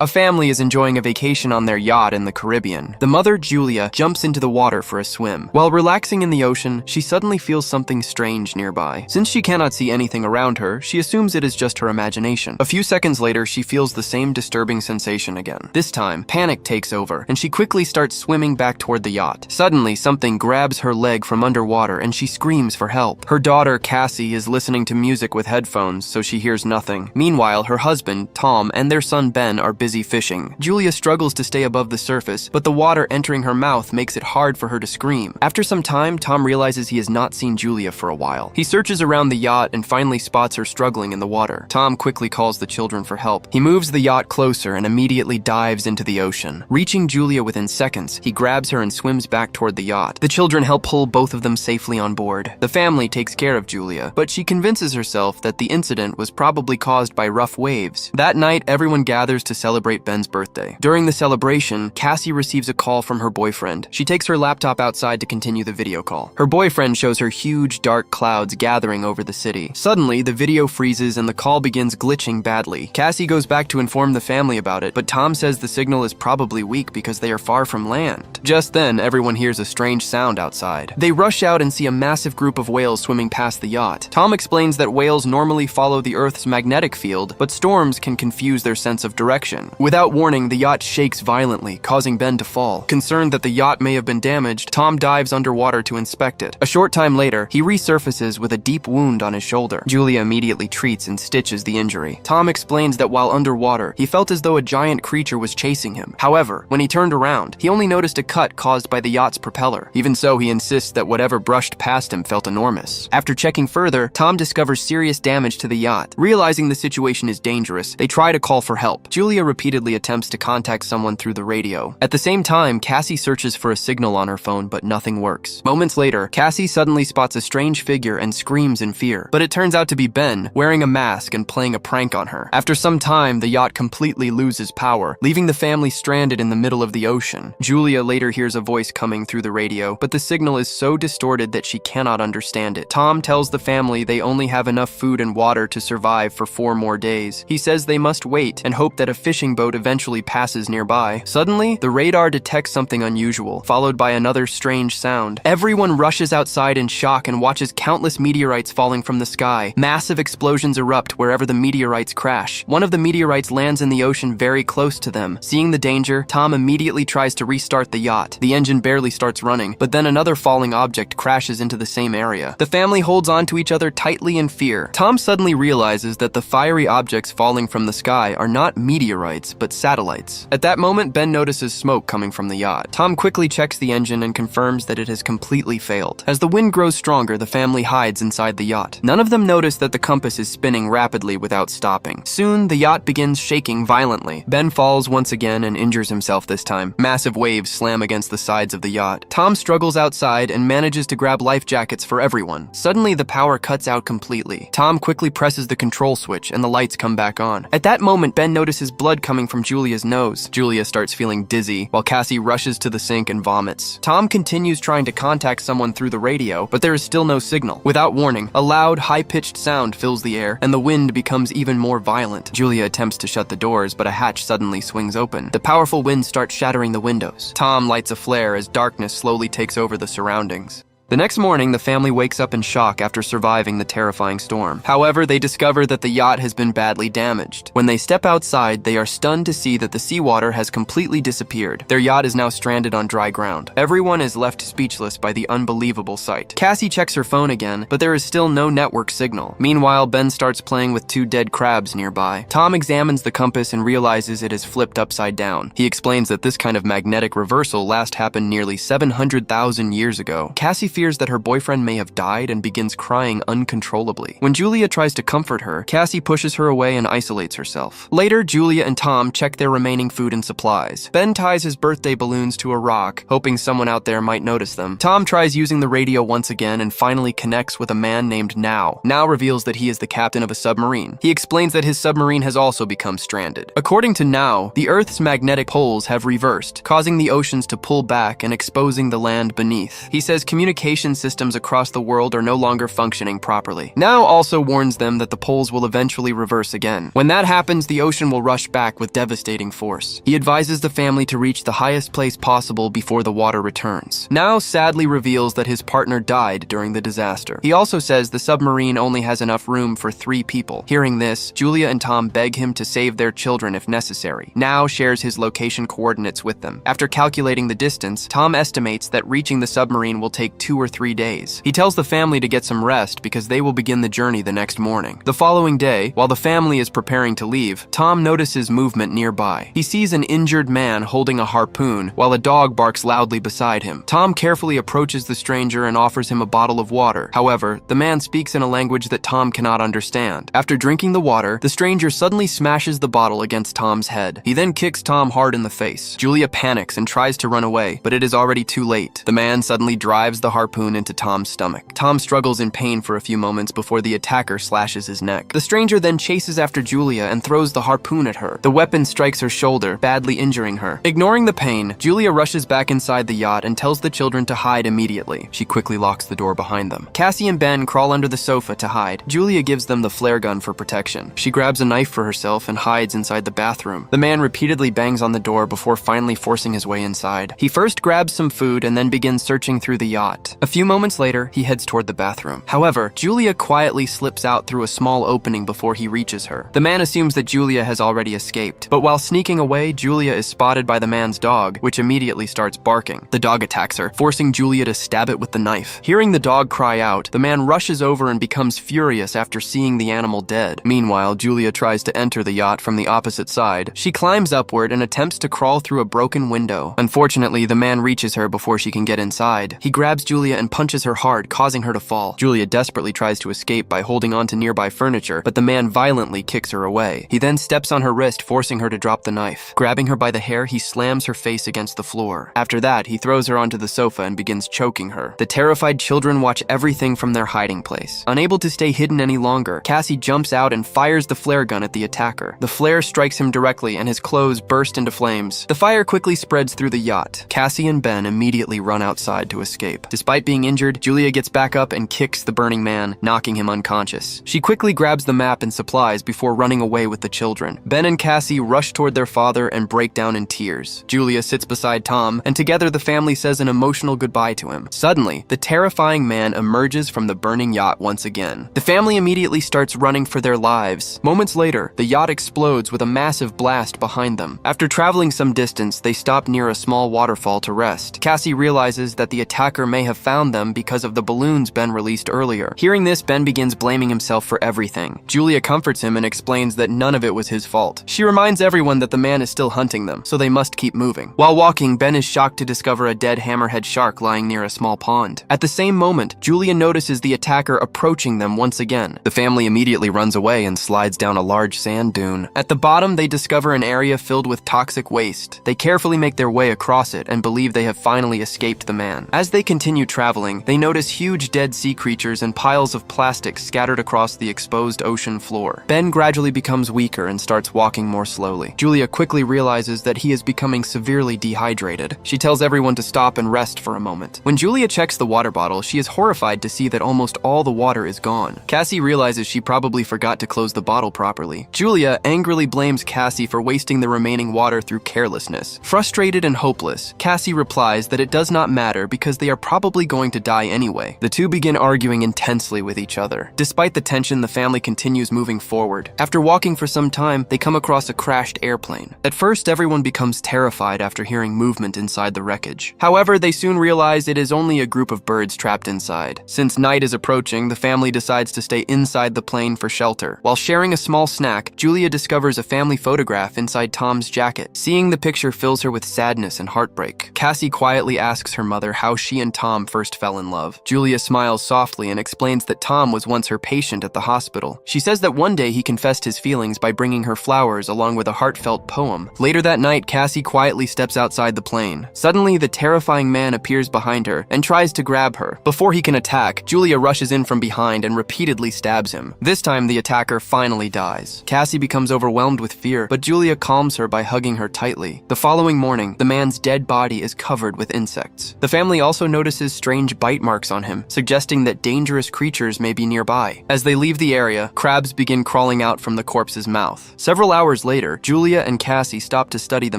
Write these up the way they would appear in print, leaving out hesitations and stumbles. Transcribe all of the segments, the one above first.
A family is enjoying a vacation on their yacht in the Caribbean. The mother, Julia, jumps into the water for a swim. While relaxing in the ocean, she suddenly feels something strange nearby. Since she cannot see anything around her, she assumes it is just her imagination. A few seconds later, she feels the same disturbing sensation again. This time, panic takes over, and she quickly starts swimming back toward the yacht. Suddenly, something grabs her leg from underwater, and she screams for help. Her daughter, Cassie, is listening to music with headphones, so she hears nothing. Meanwhile, her husband, Tom, and their son, Ben, are busy fishing. Julia struggles to stay above the surface, but the water entering her mouth makes it hard for her to scream. After some time, Tom realizes he has not seen Julia for a while. He searches around the yacht and finally spots her struggling in the water. Tom quickly calls the children for help. He moves the yacht closer and immediately dives into the ocean. Reaching Julia within seconds, he grabs her and swims back toward the yacht. The children help pull both of them safely on board. The family takes care of Julia, but she convinces herself that the incident was probably caused by rough waves. That night, everyone gathers to celebrate Ben's birthday. During the celebration, Cassie receives a call from her boyfriend. She takes her laptop outside to continue the video call. Her boyfriend shows her huge, dark clouds gathering over the city. Suddenly, the video freezes and the call begins glitching badly. Cassie goes back to inform the family about it, but Tom says the signal is probably weak because they are far from land. Just then, everyone hears a strange sound outside. They rush out and see a massive group of whales swimming past the yacht. Tom explains that whales normally follow the Earth's magnetic field, but storms can confuse their sense of direction. Without warning, the yacht shakes violently, causing Ben to fall. Concerned that the yacht may have been damaged, Tom dives underwater to inspect it. A short time later, he resurfaces with a deep wound on his shoulder. Julia immediately treats and stitches the injury. Tom explains that while underwater, he felt as though a giant creature was chasing him. However, when he turned around, he only noticed a cut caused by the yacht's propeller. Even so, he insists that whatever brushed past him felt enormous. After checking further, Tom discovers serious damage to the yacht. Realizing the situation is dangerous, they try to call for help. Julia repeatedly attempts to contact someone through the radio. At the same time, Cassie searches for a signal on her phone, but nothing works. Moments later, Cassie suddenly spots a strange figure and screams in fear. But it turns out to be Ben, wearing a mask and playing a prank on her. After some time, the yacht completely loses power, leaving the family stranded in the middle of the ocean. Julia later hears a voice coming through the radio, but the signal is so distorted that she cannot understand it. Tom tells the family they only have enough food and water to survive for 4 more days. He says they must wait and hope that a fishing boat eventually passes nearby. Suddenly, the radar detects something unusual, followed by another strange sound. Everyone rushes outside in shock and watches countless meteorites falling from the sky. Massive explosions erupt wherever the meteorites crash. One of the meteorites lands in the ocean very close to them. Seeing the danger, Tom immediately tries to restart the yacht. The engine barely starts running, but then another falling object crashes into the same area. The family holds on to each other tightly in fear. Tom suddenly realizes that the fiery objects falling from the sky are not meteorites, but satellites. At that moment, Ben notices smoke coming from the yacht. Tom quickly checks the engine and confirms that it has completely failed. As the wind grows stronger, the family hides inside the yacht. None of them notice that the compass is spinning rapidly without stopping. Soon, the yacht begins shaking violently. Ben falls once again and injures himself this time. Massive waves slam against the sides of the yacht. Tom struggles outside and manages to grab life jackets for everyone. Suddenly, the power cuts out completely. Tom quickly presses the control switch and the lights come back on. At that moment, Ben notices blood coming from Julia's nose. Julia starts feeling dizzy, while Cassie rushes to the sink and vomits. Tom continues trying to contact someone through the radio, but there is still no signal. Without warning, a loud, high-pitched sound fills the air, and the wind becomes even more violent. Julia attempts to shut the doors, but a hatch suddenly swings open. The powerful wind starts shattering the windows. Tom lights a flare as darkness slowly takes over the surroundings. The next morning, the family wakes up in shock after surviving the terrifying storm. However, they discover that the yacht has been badly damaged. When they step outside, they are stunned to see that the seawater has completely disappeared. Their yacht is now stranded on dry ground. Everyone is left speechless by the unbelievable sight. Cassie checks her phone again, but there is still no network signal. Meanwhile, Ben starts playing with 2 dead crabs nearby. Tom examines the compass and realizes it is flipped upside down. He explains that this kind of magnetic reversal last happened nearly 700,000 years ago. Cassie fears that her boyfriend may have died and begins crying uncontrollably. When Julia tries to comfort her, Cassie pushes her away and isolates herself. Later, Julia and Tom check their remaining food and supplies. Ben ties his birthday balloons to a rock, hoping someone out there might notice them. Tom tries using the radio once again and finally connects with a man named Now. Now reveals that he is the captain of a submarine. He explains that his submarine has also become stranded. According to Now, the Earth's magnetic poles have reversed, causing the oceans to pull back and exposing the land beneath. He says communication communication systems across the world are no longer functioning properly. Now also warns them that the poles will eventually reverse again. When that happens, the ocean will rush back with devastating force. He advises the family to reach the highest place possible before the water returns. Now sadly reveals that his partner died during the disaster. He also says the submarine only has enough room for 3 people. Hearing this, Julia and Tom beg him to save their children if necessary. Now shares his location coordinates with them. After calculating the distance, Tom estimates that reaching the submarine will take 2 or 3 days. He tells the family to get some rest because they will begin the journey the next morning. The following day, while the family is preparing to leave, Tom notices movement nearby. He sees an injured man holding a harpoon while a dog barks loudly beside him. Tom carefully approaches the stranger and offers him a bottle of water. However, the man speaks in a language that Tom cannot understand. After drinking the water, the stranger suddenly smashes the bottle against Tom's head. He then kicks Tom hard in the face. Julia panics and tries to run away, but it is already too late. The man suddenly drives the harpoon into Tom's stomach. Tom struggles in pain for a few moments before the attacker slashes his neck. The stranger then chases after Julia and throws the harpoon at her. The weapon strikes her shoulder, badly injuring her. Ignoring the pain, Julia rushes back inside the yacht and tells the children to hide immediately. She quickly locks the door behind them. Cassie and Ben crawl under the sofa to hide. Julia gives them the flare gun for protection. She grabs a knife for herself and hides inside the bathroom. The man repeatedly bangs on the door before finally forcing his way inside. He first grabs some food and then begins searching through the yacht. A few moments later, he heads toward the bathroom. However, Julia quietly slips out through a small opening before he reaches her. The man assumes that Julia has already escaped, but while sneaking away, Julia is spotted by the man's dog, which immediately starts barking. The dog attacks her, forcing Julia to stab it with the knife. Hearing the dog cry out, the man rushes over and becomes furious after seeing the animal dead. Meanwhile, Julia tries to enter the yacht from the opposite side. She climbs upward and attempts to crawl through a broken window. Unfortunately, the man reaches her before she can get inside. He grabs Julia and punches her hard, causing her to fall. Julia desperately tries to escape by holding on to nearby furniture, but the man violently kicks her away. He then steps on her wrist, forcing her to drop the knife. Grabbing her by the hair, he slams her face against the floor. After that, he throws her onto the sofa and begins choking her. The terrified children watch everything from their hiding place. Unable to stay hidden any longer, Cassie jumps out and fires the flare gun at the attacker. The flare strikes him directly and his clothes burst into flames. The fire quickly spreads through the yacht. Cassie and Ben immediately run outside to escape. Despite being injured, Julia gets back up and kicks the burning man, knocking him unconscious. She quickly grabs the map and supplies before running away with the children. Ben and Cassie rush toward their father and break down in tears. Julia sits beside Tom, and together the family says an emotional goodbye to him. Suddenly, the terrifying man emerges from the burning yacht once again. The family immediately starts running for their lives. Moments later, the yacht explodes with a massive blast behind them. After traveling some distance, they stop near a small waterfall to rest. Cassie realizes that the attacker may have found them because of the balloons Ben released earlier. Hearing this, Ben begins blaming himself for everything. Julia comforts him and explains that none of it was his fault. She reminds everyone that the man is still hunting them, so they must keep moving. While walking, Ben is shocked to discover a dead hammerhead shark lying near a small pond. At the same moment, Julia notices the attacker approaching them once again. The family immediately runs away and slides down a large sand dune. At the bottom, they discover an area filled with toxic waste. They carefully make their way across it and believe they have finally escaped the man. As they continue traveling, they notice huge dead sea creatures and piles of plastic scattered across the exposed ocean floor. Ben gradually becomes weaker and starts walking more slowly. Julia quickly realizes that he is becoming severely dehydrated. She tells everyone to stop and rest for a moment. When Julia checks the water bottle, she is horrified to see that almost all the water is gone. Cassie realizes she probably forgot to close the bottle properly. Julia angrily blames Cassie for wasting the remaining water through carelessness. Frustrated and hopeless, Cassie replies that it does not matter because they are probably going to die anyway. The two begin arguing intensely with each other. Despite the tension, the family continues moving forward. After walking for some time, they come across a crashed airplane. At first, everyone becomes terrified after hearing movement inside the wreckage. However, they soon realize it is only a group of birds trapped inside. Since night is approaching, the family decides to stay inside the plane for shelter. While sharing a small snack, Julia discovers a family photograph inside Tom's jacket. Seeing the picture fills her with sadness and heartbreak. Cassie quietly asks her mother how she and Tom first fell in love. Julia smiles softly and explains that Tom was once her patient at the hospital. She says that one day he confessed his feelings by bringing her flowers along with a heartfelt poem. Later that night, Cassie quietly steps outside the plane. Suddenly, the terrifying man appears behind her and tries to grab her. Before he can attack, Julia rushes in from behind and repeatedly stabs him. This time, the attacker finally dies. Cassie becomes overwhelmed with fear, but Julia calms her by hugging her tightly. The following morning, the man's dead body is covered with insects. The family also notices notices strange bite marks on him, suggesting that dangerous creatures may be nearby. As they leave the area, crabs begin crawling out from the corpse's mouth. Several hours later, Julia and Cassie stop to study the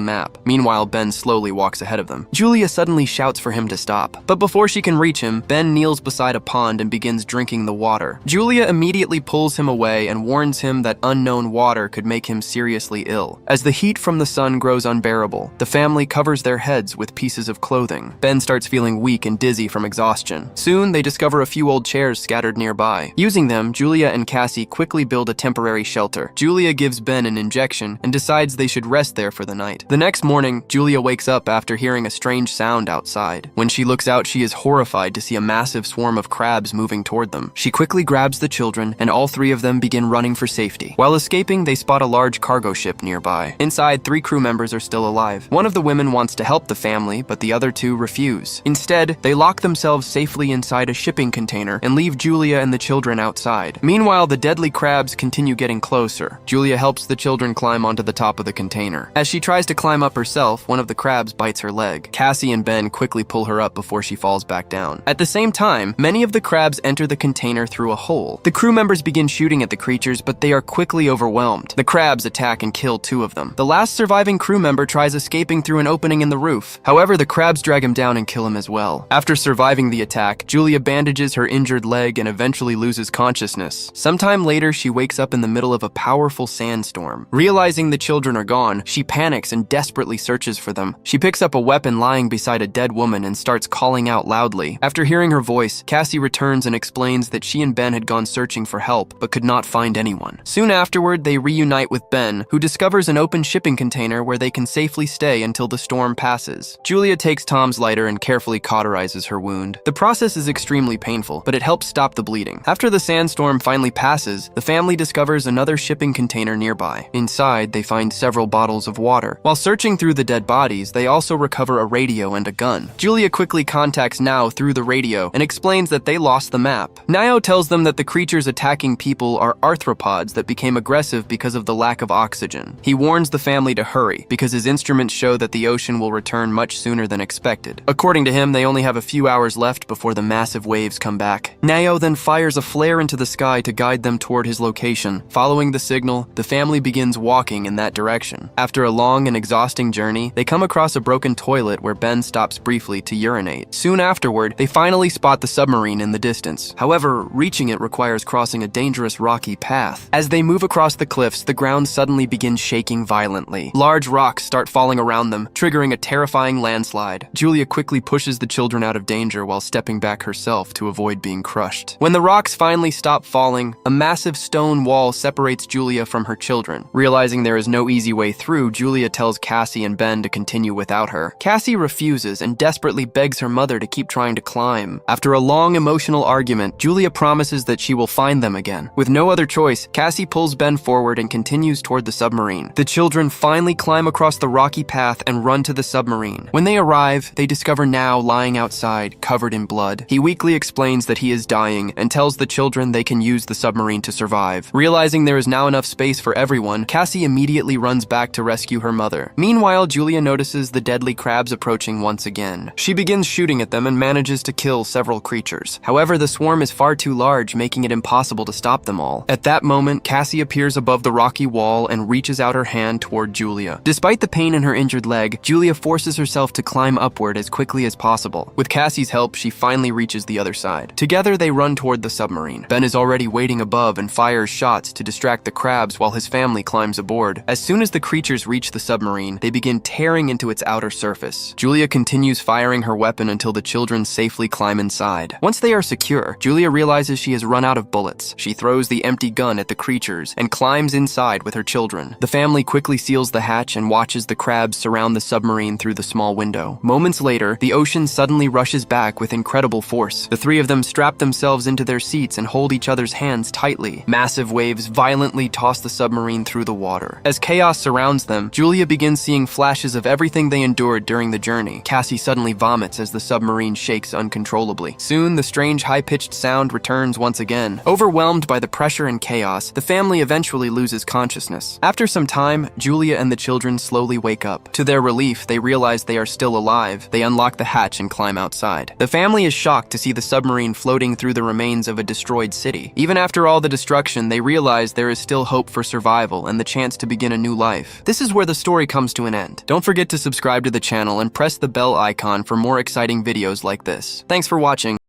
map. Meanwhile, Ben slowly walks ahead of them. Julia suddenly shouts for him to stop, but before she can reach him, Ben kneels beside a pond and begins drinking the water. Julia immediately pulls him away and warns him that unknown water could make him seriously ill. As the heat from the sun grows unbearable, the family covers their heads with pieces of clothing. Ben starts feeling weak and dizzy from exhaustion. Soon, they discover a few old chairs scattered nearby. Using them, Julia and Cassie quickly build a temporary shelter. Julia gives Ben an injection and decides they should rest there for the night. The next morning, Julia wakes up after hearing a strange sound outside. When she looks out, she is horrified to see a massive swarm of crabs moving toward them. She quickly grabs the children, and all three of them begin running for safety. While escaping, they spot a large cargo ship nearby. Inside, 3 crew members are still alive. One of the women wants to help the family, but the other 2 refuse. Instead, they lock themselves safely inside a shipping container and leave Julia and the children outside. Meanwhile, the deadly crabs continue getting closer. Julia helps the children climb onto the top of the container. As she tries to climb up herself, one of the crabs bites her leg. Cassie and Ben quickly pull her up before she falls back down. At the same time, many of the crabs enter the container through a hole. The crew members begin shooting at the creatures, but they are quickly overwhelmed. The crabs attack and kill 2 of them. The last surviving crew member tries escaping through an opening in the roof. However, the crabs drag him down and kill him as well. After surviving the attack, Julia bandages her injured leg and eventually loses consciousness. Sometime later, she wakes up in the middle of a powerful sandstorm. Realizing the children are gone, she panics and desperately searches for them. She picks up a weapon lying beside a dead woman and starts calling out loudly. After hearing her voice, Cassie returns and explains that she and Ben had gone searching for help, but could not find anyone. Soon afterward, they reunite with Ben, who discovers an open shipping container where they can safely stay until the storm passes. Julia takes Tom's lighter and carefully cauterizes her wound. The process is extremely painful, but it helps stop the bleeding. After the sandstorm finally passes, the family discovers another shipping container nearby. Inside, they find several bottles of water. While searching through the dead bodies, they also recover a radio and a gun. Julia quickly contacts Nao through the radio and explains that they lost the map. Nao tells them that the creatures attacking people are arthropods that became aggressive because of the lack of oxygen. He warns the family to hurry, because his instruments show that the ocean will return much sooner than expected. According to him, they only have a few hours left before the massive waves come back. Nao then fires a flare into the sky to guide them toward his location. Following the signal, the family begins walking in that direction. After a long and exhausting journey, they come across a broken toilet where Ben stops briefly to urinate. Soon afterward, they finally spot the submarine in the distance. However, reaching it requires crossing a dangerous rocky path. As they move across the cliffs, the ground suddenly begins shaking violently. Large rocks start falling around them, triggering a terrifying landslide. Julia quickly pushes the children out of danger while stepping back herself to avoid being crushed. When the rocks finally stop falling, a massive stone wall separates Julia from her children. Realizing there is no easy way through, Julia tells Cassie and Ben to continue without her. Cassie refuses and desperately begs her mother to keep trying to climb. After a long emotional argument, Julia promises that she will find them again. With no other choice, Cassie pulls Ben forward and continues toward the submarine. The children finally climb across the rocky path and run to the submarine. When they arrive, they discover Nao lying outside, covered in blood. He weakly explains that he is dying and tells the children they can use the submarine to survive. Realizing there is now enough space for everyone, Cassie immediately runs back to rescue her mother. Meanwhile, Julia notices the deadly crabs approaching once again. She begins shooting at them and manages to kill several creatures. However, the swarm is far too large, making it impossible to stop them all. At that moment, Cassie appears above the rocky wall and reaches out her hand toward Julia. Despite the pain in her injured leg, Julia forces herself to climb upward as quickly as possible. With Cassie's help, she finally reaches the other side. Together, they run toward the submarine. Ben is already waiting above and fires shots to distract the crabs while his family climbs aboard. As soon as the creatures reach the submarine, they begin tearing into its outer surface. Julia continues firing her weapon until the children safely climb inside. Once they are secure, Julia realizes she has run out of bullets. She throws the empty gun at the creatures and climbs inside with her children. The family quickly seals the hatch and watches the crabs surround the submarine through the small window. Moments later, the ocean suddenly rushes back with incredible force. The 3 of them strap themselves into their seats and hold each other's hands tightly. Massive waves violently toss the submarine through the water. As chaos surrounds them, Julia begins seeing flashes of everything they endured during the journey. Cassie suddenly vomits as the submarine shakes uncontrollably. Soon, the strange high-pitched sound returns once again. Overwhelmed by the pressure and chaos, the family eventually loses consciousness. After some time, Julia and the children slowly wake up. To their relief, they realize they are still alive. They unlock the hatch and climb outside. outside. The family is shocked to see the submarine floating through the remains of a destroyed city. Even after all the destruction, they realize there is still hope for survival and the chance to begin a new life. This is where the story comes to an end. Don't forget to subscribe to the channel and press the bell icon for more exciting videos like this. Thanks for watching.